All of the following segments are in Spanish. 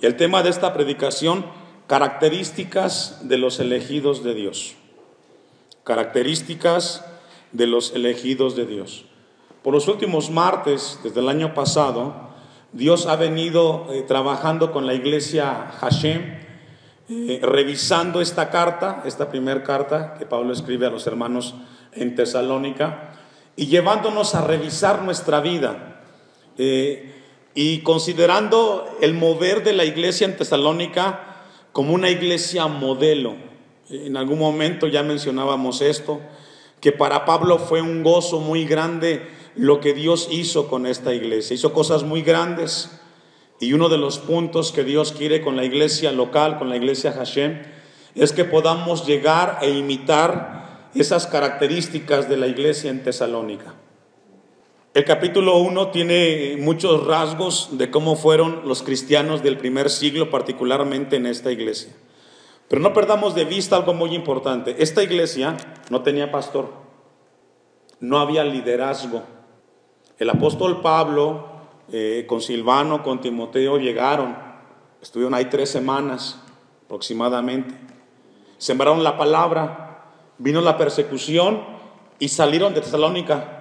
El tema de esta predicación: características de los elegidos de Dios. Características de los elegidos de Dios. Por los últimos martes, desde el año pasado, Dios ha venido trabajando con la iglesia Hashem, revisando esta carta, esta primera carta que Pablo escribe a los hermanos en Tesalónica, y llevándonos a revisar nuestra vida, y considerando el mover de la iglesia en Tesalónica como una iglesia modelo. En algún momento ya mencionábamos esto, que para Pablo fue un gozo muy grande lo que Dios hizo con esta iglesia. Hizo cosas muy grandes, y uno de los puntos que Dios quiere con la iglesia local, con la iglesia Hashem, es que podamos llegar e imitar esas características de la iglesia en Tesalónica. El capítulo 1 tiene muchos rasgos de cómo fueron los cristianos del primer siglo, particularmente en esta iglesia. Pero no perdamos de vista algo muy importante. Esta iglesia no tenía pastor, no había liderazgo. El apóstol Pablo, con Silvano, con Timoteo, llegaron, estuvieron ahí 3 semanas aproximadamente, sembraron la palabra, vino la persecución y salieron de Tesalónica.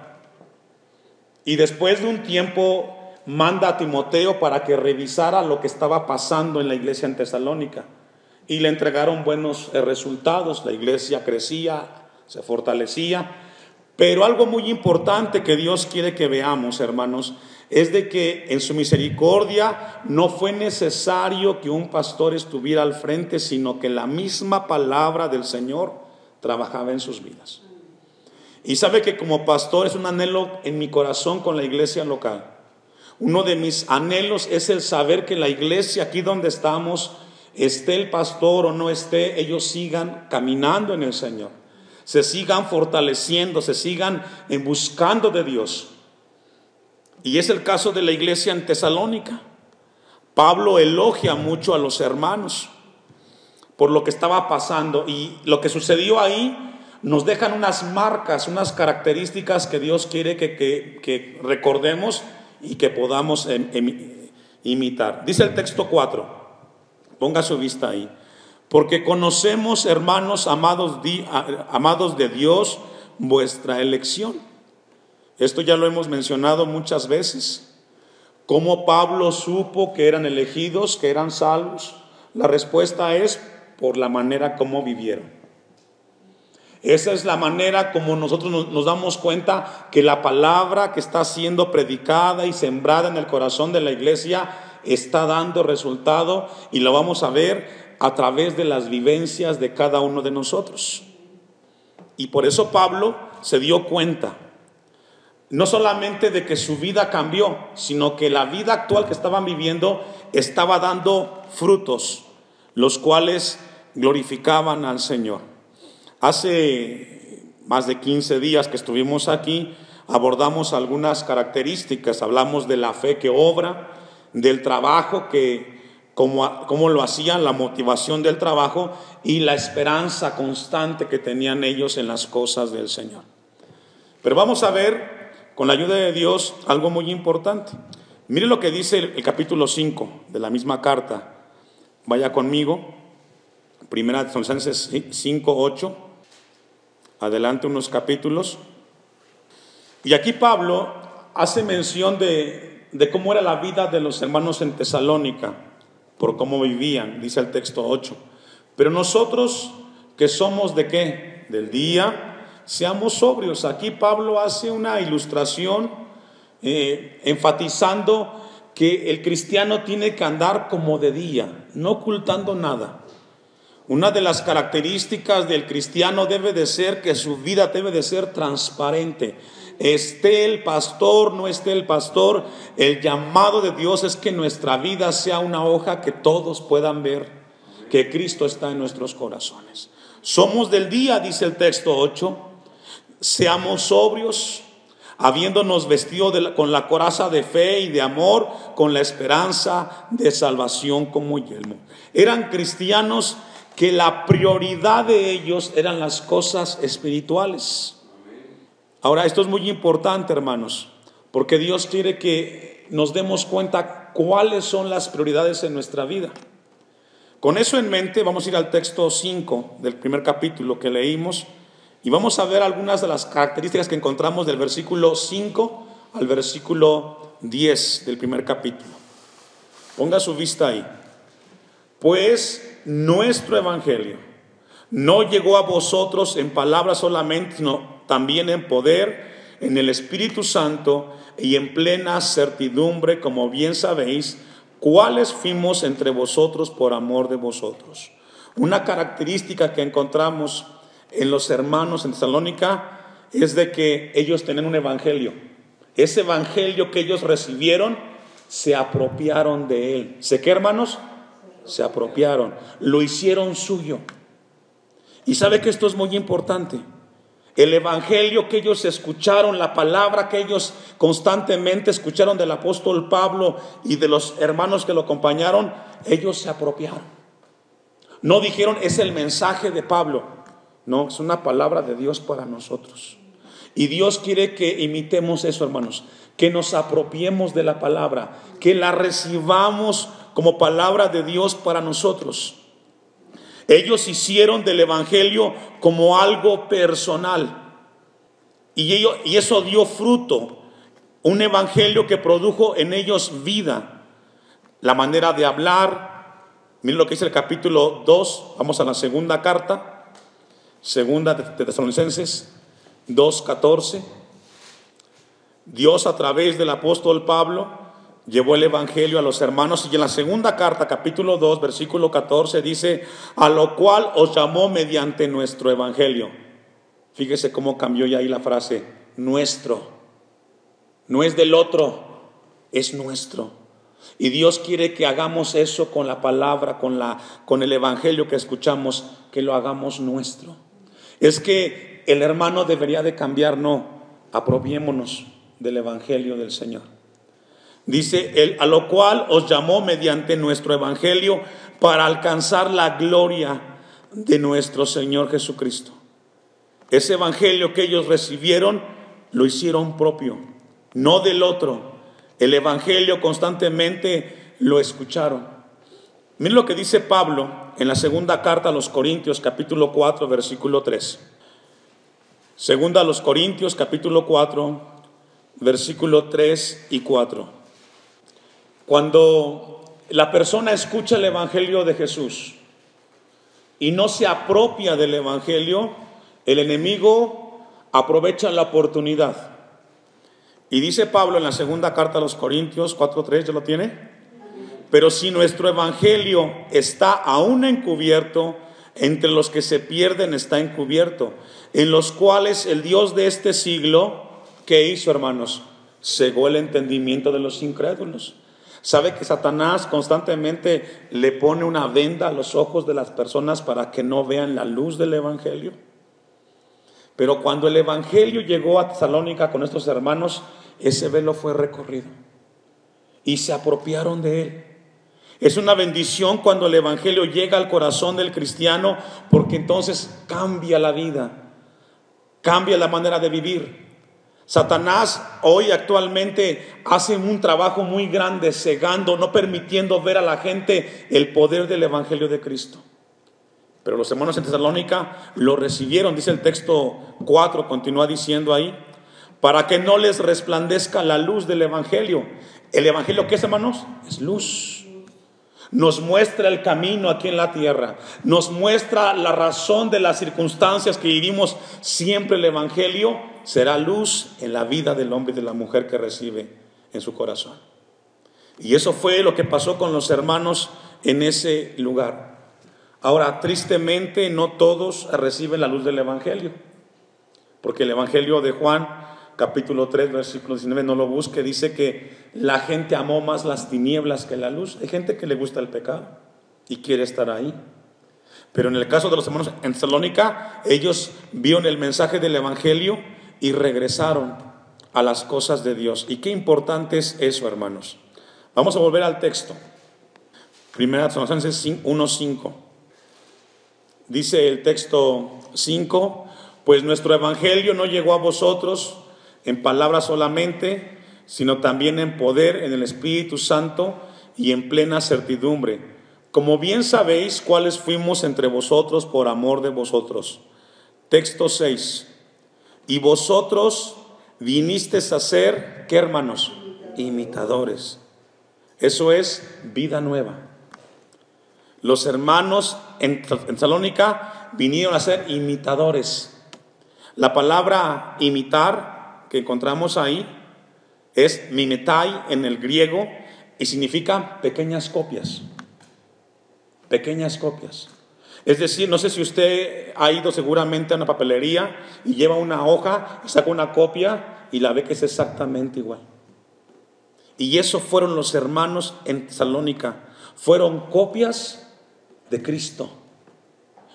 Y después de un tiempo manda a Timoteo para que revisara lo que estaba pasando en la iglesia en Tesalónica, y le entregaron buenos resultados. La iglesia crecía, se fortalecía. Pero algo muy importante que Dios quiere que veamos, hermanos, es de que en su misericordia no fue necesario que un pastor estuviera al frente, sino que la misma palabra del Señor trabajaba en sus vidas. Y sabe que como pastor es un anhelo en mi corazón con la iglesia local. Uno de mis anhelos es el saber que la iglesia aquí donde estamos, esté el pastor o no esté, ellos sigan caminando en el Señor, se sigan fortaleciendo, se sigan buscando de Dios. Y es el caso de la iglesia en Tesalónica. Pablo elogia mucho a los hermanos por lo que estaba pasando, y lo que sucedió ahí nos dejan unas marcas, unas características que Dios quiere que recordemos y que podamos imitar. Dice el texto 4, ponga su vista ahí: porque conocemos, hermanos amados de Dios, vuestra elección. Esto ya lo hemos mencionado muchas veces. ¿Cómo Pablo supo que eran elegidos, que eran salvos? La respuesta es por la manera como vivieron. Esa es la manera como nosotros nos damos cuenta que la palabra que está siendo predicada y sembrada en el corazón de la iglesia está dando resultado, y lo vamos a ver a través de las vivencias de cada uno de nosotros. Y por eso Pablo se dio cuenta, no solamente de que su vida cambió, sino que la vida actual que estaban viviendo estaba dando frutos, los cuales glorificaban al Señor. Hace más de 15 días que estuvimos aquí, abordamos algunas características. Hablamos de la fe que obra, del trabajo cómo lo hacían, la motivación del trabajo y la esperanza constante que tenían ellos en las cosas del Señor. Pero vamos a ver, con la ayuda de Dios, algo muy importante. Mire lo que dice el capítulo 5 de la misma carta. Vaya conmigo, 1 Tesalonicenses 5:8. Adelante unos capítulos. Y aquí Pablo hace mención de cómo era la vida de los hermanos en Tesalónica, por cómo vivían. Dice el texto 8: pero nosotros, que somos ¿de qué? Del día, seamos sobrios. Aquí Pablo hace una ilustración enfatizando que el cristiano tiene que andar como de día, no ocultando nada. Una de las características del cristiano debe de ser que su vida debe de ser transparente. Esté el pastor, no esté el pastor, el llamado de Dios es que nuestra vida sea una hoja que todos puedan ver que Cristo está en nuestros corazones. Somos del día, dice el texto 8, seamos sobrios, habiéndonos vestido con la coraza de fe y de amor, con la esperanza de salvación como yelmo. Eran cristianos que la prioridad de ellos eran las cosas espirituales. Ahora, esto es muy importante, hermanos, porque Dios quiere que nos demos cuenta cuáles son las prioridades en nuestra vida. Con eso en mente vamos a ir al texto 5 del primer capítulo que leímos y vamos a ver algunas de las características que encontramos del versículo 5 al versículo 10 del primer capítulo. Ponga su vista ahí. Pues nuestro evangelio no llegó a vosotros en palabras solamente, sino también en poder, en el Espíritu Santo y en plena certidumbre, como bien sabéis, cuáles fuimos entre vosotros por amor de vosotros. Una característica que encontramos en los hermanos en Tesalónica es de que ellos tenían un evangelio. Ese evangelio que ellos recibieron, se apropiaron de él. ¿Sé qué, hermanos? Se apropiaron, lo hicieron suyo. Y sabe que esto es muy importante. El evangelio que ellos escucharon, la palabra que ellos constantemente escucharon del apóstol Pablo y de los hermanos que lo acompañaron, ellos se apropiaron. No dijeron, es el mensaje de Pablo. No, es una palabra de Dios para nosotros. Y Dios quiere que imitemos eso, hermanos, que nos apropiemos de la palabra, que la recibamos como palabra de Dios para nosotros. Ellos hicieron del evangelio como algo personal y eso dio fruto, un evangelio que produjo en ellos vida, la manera de hablar. Miren lo que dice el capítulo 2, vamos a la segunda carta, segunda de Tesalonicenses 2:14. Dios a través del apóstol Pablo llevó el evangelio a los hermanos, y en la segunda carta, capítulo 2, versículo 14, dice, a lo cual os llamó mediante nuestro evangelio. Fíjese cómo cambió ya ahí la frase, nuestro. No es del otro, es nuestro. Y Dios quiere que hagamos eso con la palabra, con el evangelio que escuchamos, que lo hagamos nuestro. Es que el hermano debería de cambiar, no, apropiémonos del evangelio del Señor. Dice, a lo cual os llamó mediante nuestro evangelio para alcanzar la gloria de nuestro Señor Jesucristo. Ese evangelio que ellos recibieron, lo hicieron propio, no del otro. El evangelio constantemente lo escucharon. Miren lo que dice Pablo en la segunda carta a los Corintios, capítulo 4, versículo 3. Segunda a los Corintios, capítulo 4, versículo 3 y 4. Cuando la persona escucha el evangelio de Jesús y no se apropia del evangelio, el enemigo aprovecha la oportunidad. Y dice Pablo en la segunda carta a los Corintios 4:3, ¿ya lo tiene? Pero si nuestro evangelio está aún encubierto, entre los que se pierden está encubierto, en los cuales el Dios de este siglo, ¿qué hizo, hermanos? Cegó el entendimiento de los incrédulos. ¿Sabe que Satanás constantemente le pone una venda a los ojos de las personas para que no vean la luz del evangelio? Pero cuando el evangelio llegó a Tesalónica con estos hermanos, ese velo fue recorrido y se apropiaron de él. Es una bendición cuando el evangelio llega al corazón del cristiano, porque entonces cambia la vida, cambia la manera de vivir. Satanás hoy actualmente hace un trabajo muy grande cegando, no permitiendo ver a la gente el poder del evangelio de Cristo. Pero los hermanos en Tesalónica lo recibieron, dice el texto 4, continúa diciendo ahí, para que no les resplandezca la luz del evangelio. ¿El evangelio qué es, hermanos? Es luz. Nos muestra el camino aquí en la tierra, nos muestra la razón de las circunstancias que vivimos. Siempre el evangelio será luz en la vida del hombre y de la mujer que recibe en su corazón. Y eso fue lo que pasó con los hermanos en ese lugar. Ahora, tristemente, no todos reciben la luz del evangelio, porque el evangelio de Juan, capítulo 3, versículo 19, no lo busque, dice que la gente amó más las tinieblas que la luz. Hay gente que le gusta el pecado y quiere estar ahí. Pero en el caso de los hermanos en Tesalónica, ellos vieron el mensaje del evangelio y regresaron a las cosas de Dios. Y qué importante es eso, hermanos. Vamos a volver al texto. Primera Tesalonicenses 1:5. Dice el texto 5, pues nuestro evangelio no llegó a vosotros en palabras solamente, sino también en poder, en el Espíritu Santo y en plena certidumbre, como bien sabéis cuáles fuimos entre vosotros por amor de vosotros. Texto 6. Y vosotros vinisteis a ser, ¿qué, hermanos? Imitadores. Eso es vida nueva. Los hermanos en Tesalónica vinieron a ser imitadores. La palabra imitar que encontramos ahí es mimetai en el griego y significa pequeñas copias. Pequeñas copias. Es decir, no sé si usted ha ido seguramente a una papelería y lleva una hoja y saca una copia y la ve que es exactamente igual. Y eso fueron los hermanos en Tesalónica. Fueron copias de Cristo,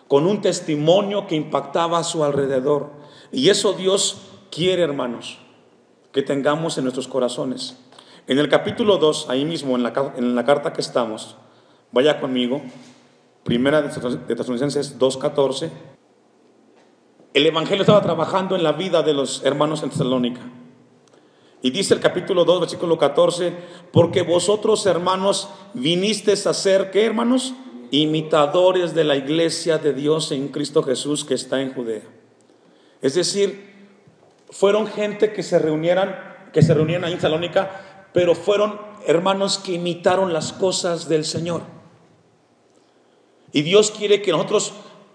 con un testimonio que impactaba a su alrededor. Y eso Dios quiere, hermanos, que tengamos en nuestros corazones. En el capítulo 2, ahí mismo en la carta que estamos, vaya conmigo, Primera de Tesalonicenses 2:14. El Evangelio estaba trabajando en la vida de los hermanos en Tesalónica. Y dice el capítulo 2, versículo 14, porque vosotros, hermanos, vinisteis a ser, ¿qué, hermanos? Imitadores de la iglesia de Dios en Cristo Jesús que está en Judea. Es decir, fueron gente que se reunieran ahí en Tesalónica, pero fueron hermanos que imitaron las cosas del Señor. Y Dios quiere que nosotros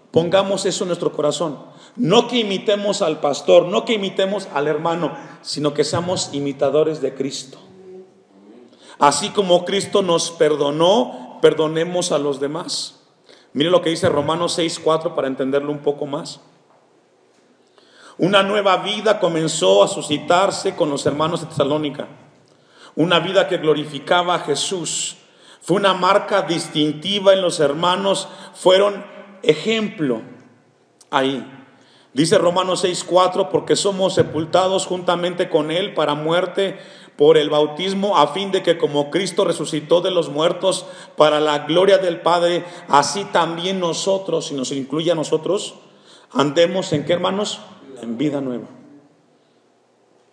pongamos eso en nuestro corazón. No que imitemos al pastor, no que imitemos al hermano, sino que seamos imitadores de Cristo. Así como Cristo nos perdonó, perdonemos a los demás. Mire lo que dice Romanos 6:4 para entenderlo un poco más. Una nueva vida comenzó a suscitarse con los hermanos de Tesalónica. Una vida que glorificaba a Jesús. Fue una marca distintiva en los hermanos. Fueron ejemplo ahí. Dice Romanos 6:4, porque somos sepultados juntamente con Él para muerte por el bautismo, a fin de que como Cristo resucitó de los muertos para la gloria del Padre, así también nosotros, si nos incluye a nosotros, andemos en ¿qué, hermanos? En vida nueva.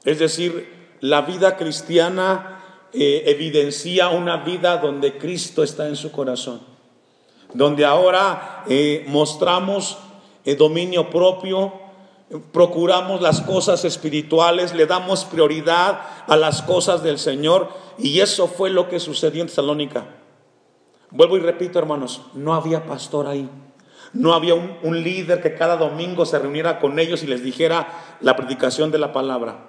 Es decir, la vida cristiana evidencia una vida donde Cristo está en su corazón, donde ahora mostramos dominio propio, procuramos las cosas espirituales, le damos prioridad a las cosas del Señor. Y eso fue lo que sucedió en Tesalónica. Vuelvo y repito, hermanos, no había pastor ahí. No había un líder que cada domingo se reuniera con ellos y les dijera la predicación de la palabra.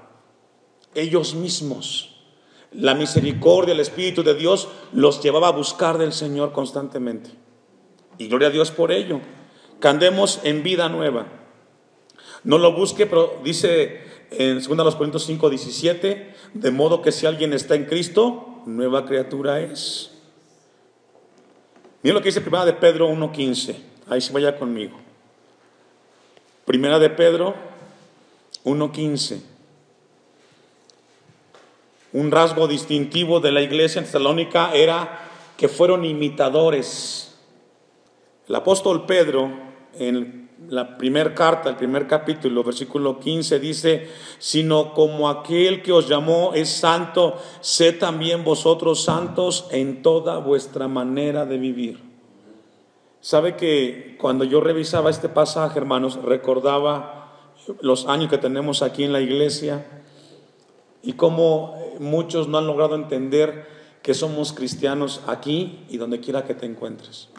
Ellos mismos, la misericordia, el Espíritu de Dios los llevaba a buscar del Señor constantemente. Y gloria a Dios por ello. Que andemos en vida nueva. No lo busque, pero dice en 2 Corintios 5:17, de modo que si alguien está en Cristo, nueva criatura es. Miren lo que dice Primera de Pedro 1:15. Ahí se vaya conmigo. Primera de Pedro 1:15. Un rasgo distintivo de la iglesia en Tesalónica era que fueron imitadores. El apóstol Pedro, en la primera carta, el primer capítulo, versículo 15, dice: sino como aquel que os llamó es santo, sed también vosotros santos en toda vuestra manera de vivir. Sabe que cuando yo revisaba este pasaje, hermanos, recordaba los años que tenemos aquí en la iglesia y cómo muchos no han logrado entender que somos cristianos aquí y donde quiera que te encuentres.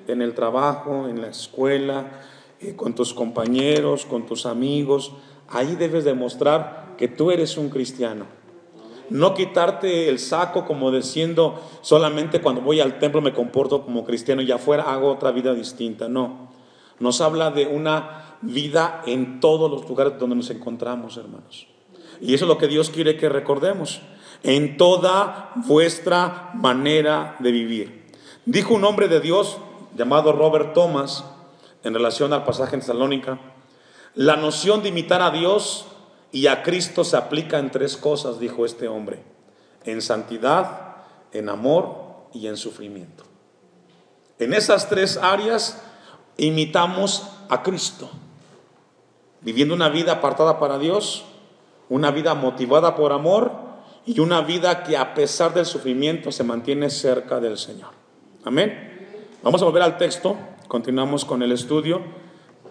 En el trabajo, en la escuela, con tus compañeros, con tus amigos. Ahí debes demostrar que tú eres un cristiano. No quitarte el saco como diciendo solamente cuando voy al templo me comporto como cristiano y afuera hago otra vida distinta. No, nos habla de una vida en todos los lugares donde nos encontramos, hermanos. Y eso es lo que Dios quiere que recordemos. En toda vuestra manera de vivir. Dijo un hombre de Dios llamado Robert Thomas, en relación al pasaje en Tesalónica: la noción de imitar a Dios y a Cristo se aplica en tres cosas, dijo este hombre: en santidad, en amor y en sufrimiento. En esas tres áreas imitamos a Cristo, viviendo una vida apartada para Dios, una vida motivada por amor y una vida que a pesar del sufrimiento se mantiene cerca del Señor. Amén. Vamos a volver al texto, continuamos con el estudio.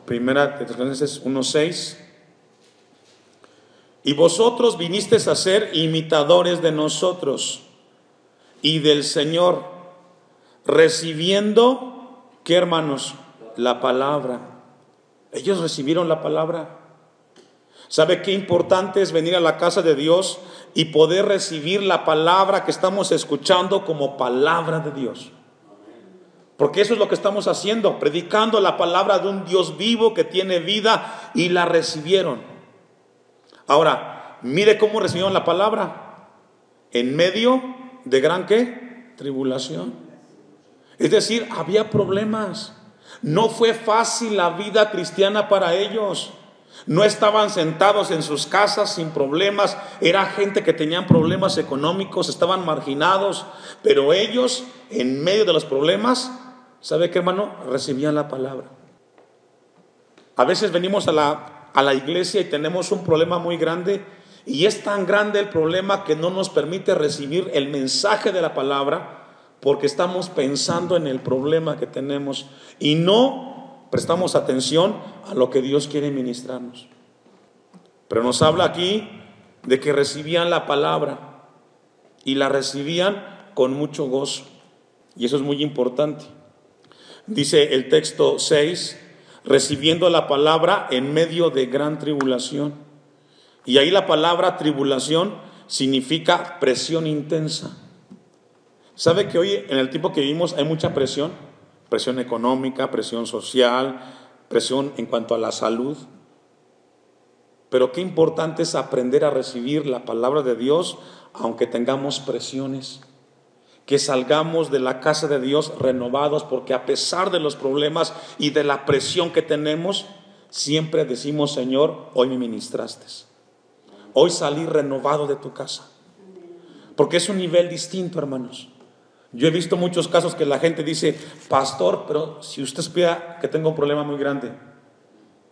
Primera de Tesalonicenses 1:6. Y vosotros vinisteis a ser imitadores de nosotros y del Señor, recibiendo, ¿qué, hermanos? La palabra. Ellos recibieron la palabra. ¿Sabe qué importante es venir a la casa de Dios y poder recibir la palabra que estamos escuchando como palabra de Dios? Porque eso es lo que estamos haciendo, predicando la palabra de un Dios vivo que tiene vida, y la recibieron. Ahora, mire cómo recibieron la palabra. En medio de gran, ¿qué? Tribulación. Es decir, había problemas. No fue fácil la vida cristiana para ellos. No estaban sentados en sus casas sin problemas. Era gente que tenían problemas económicos, estaban marginados. Pero ellos, en medio de los problemas, ¿sabe qué, hermano? Recibían la palabra. A veces venimos a la iglesia y tenemos un problema muy grande, y es tan grande el problema que no nos permite recibir el mensaje de la palabra, porque estamos pensando en el problema que tenemos y no prestamos atención a lo que Dios quiere ministrarnos. Pero nos habla aquí de que recibían la palabra, y la recibían con mucho gozo, y eso es muy importante. Dice el texto 6, recibiendo la palabra en medio de gran tribulación. Y ahí la palabra tribulación significa presión intensa. ¿Sabe que hoy, en el tiempo que vivimos, hay mucha presión? Presión económica, presión social, presión en cuanto a la salud. Pero qué importante es aprender a recibir la palabra de Dios aunque tengamos presiones. Que salgamos de la casa de Dios renovados, porque a pesar de los problemas y de la presión que tenemos, siempre decimos: Señor, hoy me ministraste. Hoy salí renovado de tu casa. Porque es un nivel distinto, hermanos. Yo he visto muchos casos que la gente dice: pastor, pero si usted supiera que tengo un problema muy grande,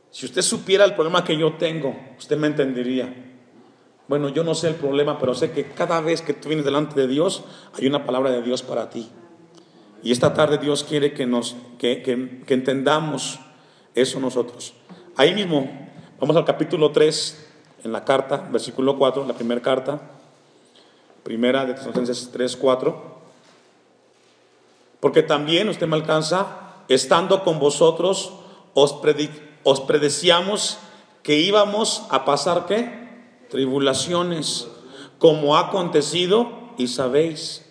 si usted supiera el problema que yo tengo, usted me entendería. Bueno, yo no sé el problema, pero sé que cada vez que tú vienes delante de Dios, hay una palabra de Dios para ti. Y esta tarde Dios quiere que entendamos eso nosotros. Ahí mismo, vamos al capítulo 3, en la carta, versículo 4, la primera carta, primera de Tesalonicenses 3:4. Porque también, usted me alcanza, estando con vosotros, os predecíamos que íbamos a pasar, ¿qué? Tribulaciones, como ha acontecido y sabéis.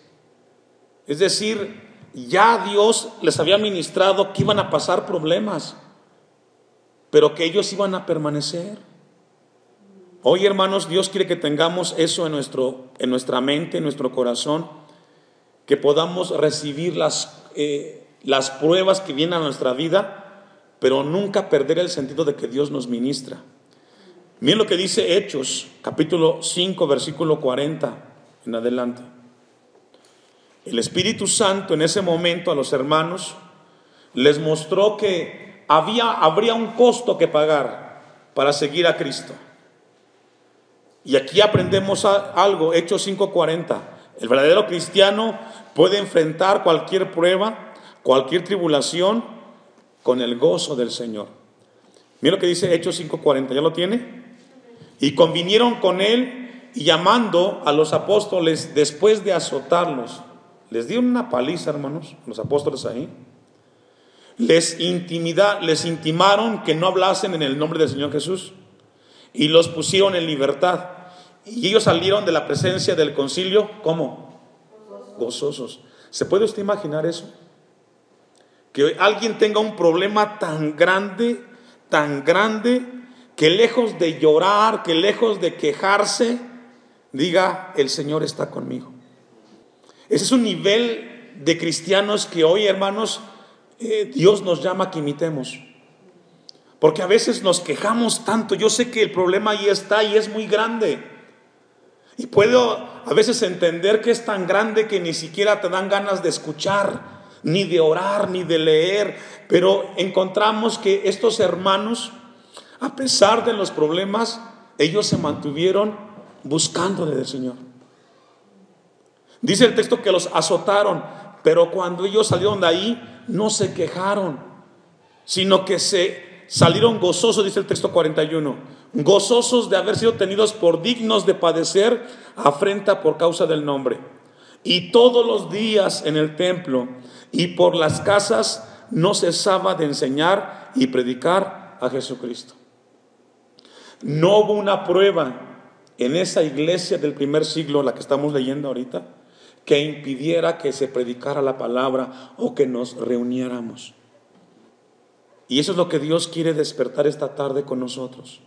Es decir, ya Dios les había ministrado que iban a pasar problemas, pero que ellos iban a permanecer. Hoy, hermanos, Dios quiere que tengamos eso en nuestra mente, en nuestro corazón, que podamos recibir las pruebas que vienen a nuestra vida, pero nunca perder el sentido de que Dios nos ministra. Miren lo que dice Hechos, capítulo 5, versículo 40 en adelante. El Espíritu Santo en ese momento a los hermanos les mostró que habría un costo que pagar para seguir a Cristo. Y aquí aprendemos algo, Hechos 5:40. El verdadero cristiano puede enfrentar cualquier prueba, cualquier tribulación, con el gozo del Señor. Mira lo que dice Hechos 5:40, ¿ya lo tiene? Y convinieron con él, y llamando a los apóstoles, después de azotarlos, les dieron una paliza, hermanos, los apóstoles ahí. Les intimaron que no hablasen en el nombre del Señor Jesús, y los pusieron en libertad. Y ellos salieron de la presencia del concilio, ¿cómo? Gozosos. ¿Se puede usted imaginar eso? Que alguien tenga un problema tan grande, que lejos de llorar, que lejos de quejarse, diga: el Señor está conmigo. Ese es un nivel de cristianos que hoy, hermanos, Dios nos llama a que imitemos. Porque a veces nos quejamos tanto. Yo sé que el problema ahí está y es muy grande. Y puedo a veces entender que es tan grande que ni siquiera te dan ganas de escuchar, ni de orar, ni de leer. Pero encontramos que estos hermanos, a pesar de los problemas, ellos se mantuvieron buscándole del Señor. Dice el texto que los azotaron, pero cuando ellos salieron de ahí, no se quejaron, sino que se salieron gozosos, dice el texto 41, gozosos de haber sido tenidos por dignos de padecer afrenta por causa del nombre. Y todos los días en el templo y por las casas no cesaba de enseñar y predicar a Jesucristo. No hubo una prueba en esa iglesia del primer siglo, la que estamos leyendo ahorita, que impidiera que se predicara la palabra o que nos reuniéramos. Y eso es lo que Dios quiere despertar esta tarde con nosotros.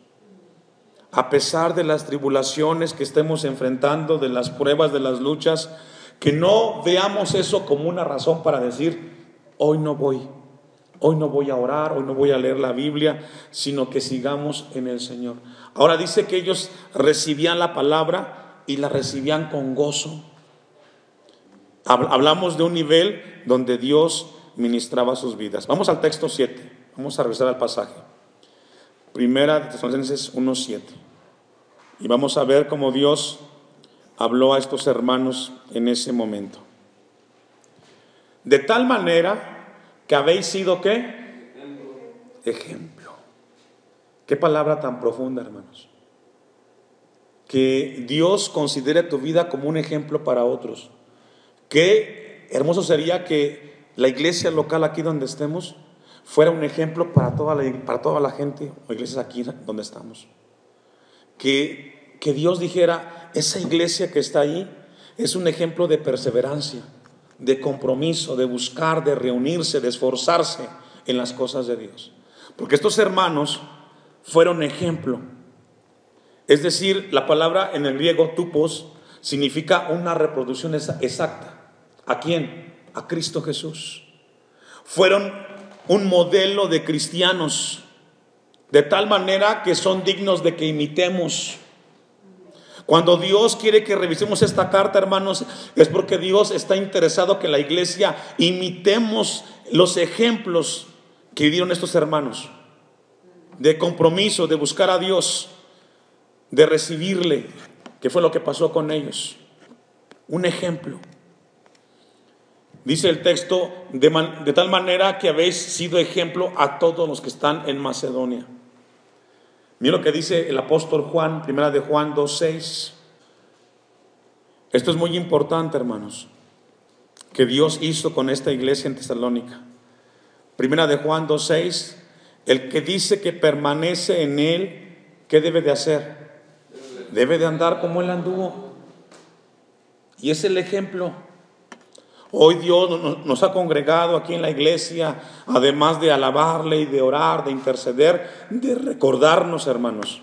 A pesar de las tribulaciones que estemos enfrentando, de las pruebas, de las luchas, que no veamos eso como una razón para decir, hoy no voy a orar, hoy no voy a leer la Biblia, sino que sigamos en el Señor. Ahora dice que ellos recibían la palabra y la recibían con gozo. Hablamos de un nivel donde Dios ministraba sus vidas. Vamos al texto 7, vamos a regresar al pasaje. Primera de Tesalonicenses 1:7. Y vamos a ver cómo Dios habló a estos hermanos en ese momento. De tal manera que habéis sido, ¿qué? Ejemplo. Qué palabra tan profunda, hermanos. Que Dios considere tu vida como un ejemplo para otros. Qué hermoso sería que la iglesia local aquí donde estemos fuera un ejemplo para toda la gente o iglesias aquí donde estamos. Que Dios dijera, esa iglesia que está ahí es un ejemplo de perseverancia, de compromiso, de buscar, de reunirse, de esforzarse en las cosas de Dios. Porque estos hermanos fueron ejemplo. Es decir, la palabra en el griego tupos significa una reproducción exacta. ¿A quién? A Cristo Jesús. Fueron un modelo de cristianos, de tal manera que son dignos de que imitemos. Cuando Dios quiere que revisemos esta carta, hermanos, es porque Dios está interesado que la iglesia imitemos los ejemplos que dieron estos hermanos, de compromiso, de buscar a Dios, de recibirle, que fue lo que pasó con ellos. Un ejemplo. Dice el texto, de tal manera que habéis sido ejemplo a todos los que están en Macedonia. Mira lo que dice el apóstol Juan, primera de Juan 2:6. Esto es muy importante, hermanos, que Dios hizo con esta iglesia en Tesalónica. Primera de Juan 2:6, el que dice que permanece en él, ¿qué debe de hacer? Debe de andar como él anduvo. Y es el ejemplo. Hoy Dios nos ha congregado aquí en la iglesia, además de alabarle y de orar, de interceder, de recordarnos, hermanos,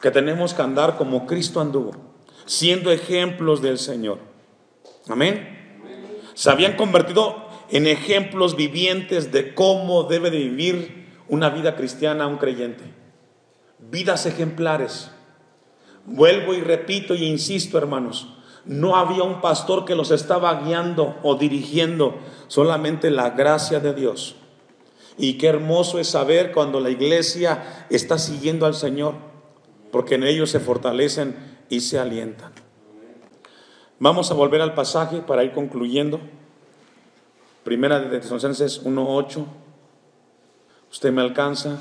que tenemos que andar como Cristo anduvo, siendo ejemplos del Señor. Amén. Se habían convertido en ejemplos vivientes de cómo debe de vivir una vida cristiana un creyente. Vidas ejemplares. Vuelvo y repito y insisto, hermanos, no había un pastor que los estaba guiando o dirigiendo, solamente la gracia de Dios. Y qué hermoso es saber cuando la iglesia está siguiendo al Señor, porque en ellos se fortalecen y se alientan. Vamos a volver al pasaje para ir concluyendo. Primera de Tesalonicenses 1:8. Usted me alcanza.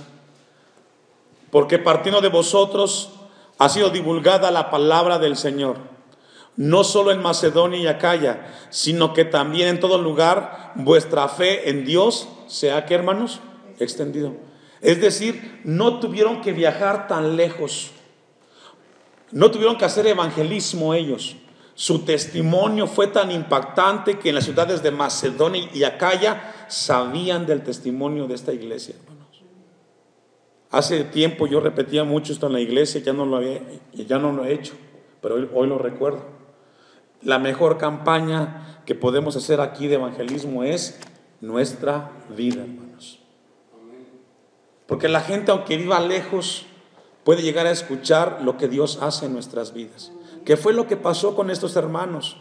Porque partiendo de vosotros ha sido divulgada la palabra del Señor, no solo en Macedonia y Acaya, sino que también en todo lugar vuestra fe en Dios se ha, ¿qué, hermanos? Extendido. Es decir, no tuvieron que viajar tan lejos, no tuvieron que hacer evangelismo ellos. Su testimonio fue tan impactante que en las ciudades de Macedonia y Acaya sabían del testimonio de esta iglesia, hermanos. Hace tiempo yo repetía mucho esto en la iglesia, ya no lo he hecho, pero hoy lo recuerdo. La mejor campaña que podemos hacer aquí de evangelismo es nuestra vida, hermanos. Porque la gente, aunque viva lejos, puede llegar a escuchar lo que Dios hace en nuestras vidas. ¿Qué fue lo que pasó con estos hermanos?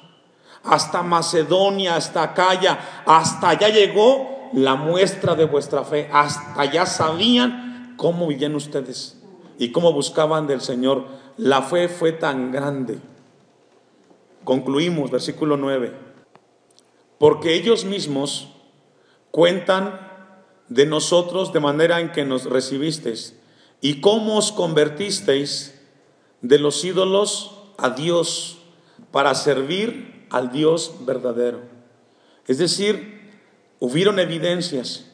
Hasta Macedonia, hasta Acaya, hasta allá llegó la muestra de vuestra fe. Hasta allá sabían cómo vivían ustedes y cómo buscaban del Señor. La fe fue tan grande Concluimos, versículo 9. Porque ellos mismos cuentan de nosotros de manera en que nos recibisteis y cómo os convertisteis de los ídolos a Dios para servir al Dios verdadero. Es decir, hubieron evidencias.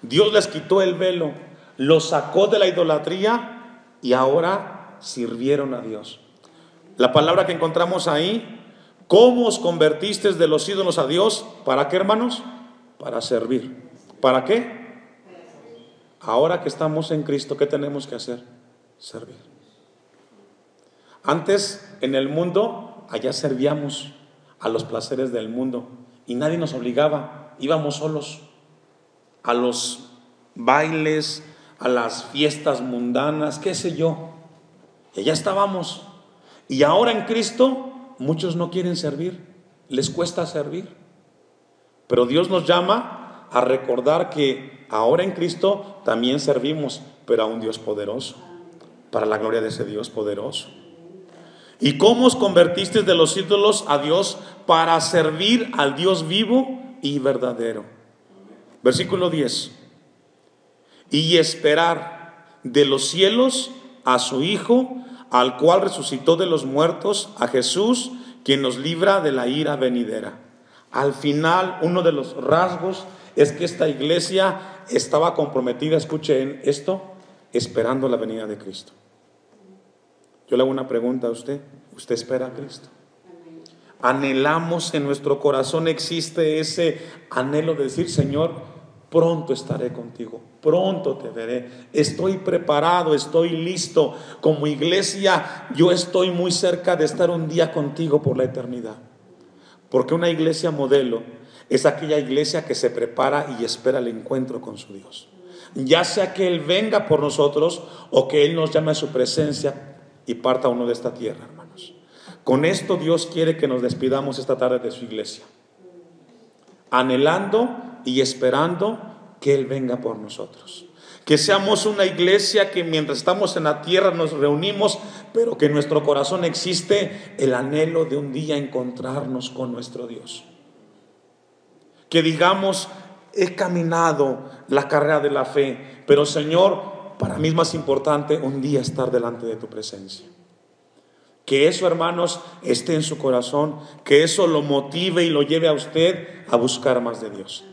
Dios les quitó el velo, los sacó de la idolatría y ahora sirvieron a Dios. La palabra que encontramos ahí, ¿cómo os convertisteis de los ídolos a Dios? ¿Para qué, hermanos? Para servir. ¿Para qué? Ahora que estamos en Cristo, ¿qué tenemos que hacer? Servir. Antes, en el mundo, allá servíamos a los placeres del mundo y nadie nos obligaba, íbamos solos a los bailes, a las fiestas mundanas, qué sé yo, y allá estábamos. Y ahora en Cristo muchos no quieren servir, les cuesta servir, pero Dios nos llama a recordar que ahora en Cristo también servimos, pero a un Dios poderoso, para la gloria de ese Dios poderoso. ¿Y cómo os convertisteis de los ídolos a Dios para servir al Dios vivo y verdadero? Versículo 10. Y esperar de los cielos a su Hijo, al cual resucitó de los muertos, a Jesús, quien nos libra de la ira venidera. Al final, uno de los rasgos es que esta iglesia estaba comprometida, escuchen esto, esperando la venida de Cristo. Yo le hago una pregunta a usted. ¿Usted espera a Cristo? Anhelamos, en nuestro corazón existe ese anhelo de decir: Señor, pronto estaré contigo, pronto te veré, estoy preparado, estoy listo. Como iglesia, yo estoy muy cerca de estar un día contigo por la eternidad. Porque una iglesia modelo es aquella iglesia que se prepara y espera el encuentro con su Dios. Ya sea que Él venga por nosotros o que Él nos llame a su presencia y parta uno de esta tierra, hermanos. Con esto Dios quiere que nos despidamos esta tarde de su iglesia, anhelando y esperando que Él venga por nosotros. Que seamos una iglesia que mientras estamos en la tierra nos reunimos, pero que en nuestro corazón existe el anhelo de un día encontrarnos con nuestro Dios. Que digamos: he caminado la carrera de la fe, pero Señor, para mí es más importante un día estar delante de tu presencia. Que eso, hermanos, esté en su corazón, que eso lo motive y lo lleve a usted a buscar más de Dios.